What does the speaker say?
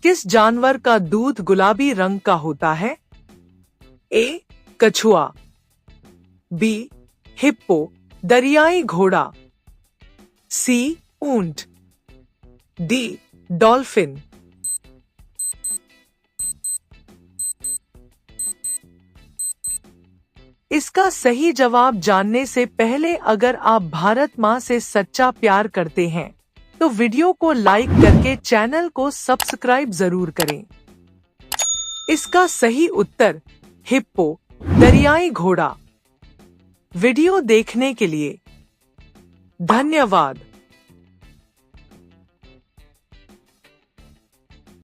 किस जानवर का दूध गुलाबी रंग का होता है? ए. कछुआ, बी. हिप्पो दरियाई घोड़ा, सी. ऊंट, डी. डॉल्फिन। इसका सही जवाब जानने से पहले अगर आप भारत माँ से सच्चा प्यार करते हैं तो वीडियो को लाइक करके चैनल को सब्सक्राइब जरूर करें। इसका सही उत्तर हिप्पो दरियाई घोड़ा। वीडियो देखने के लिए धन्यवाद।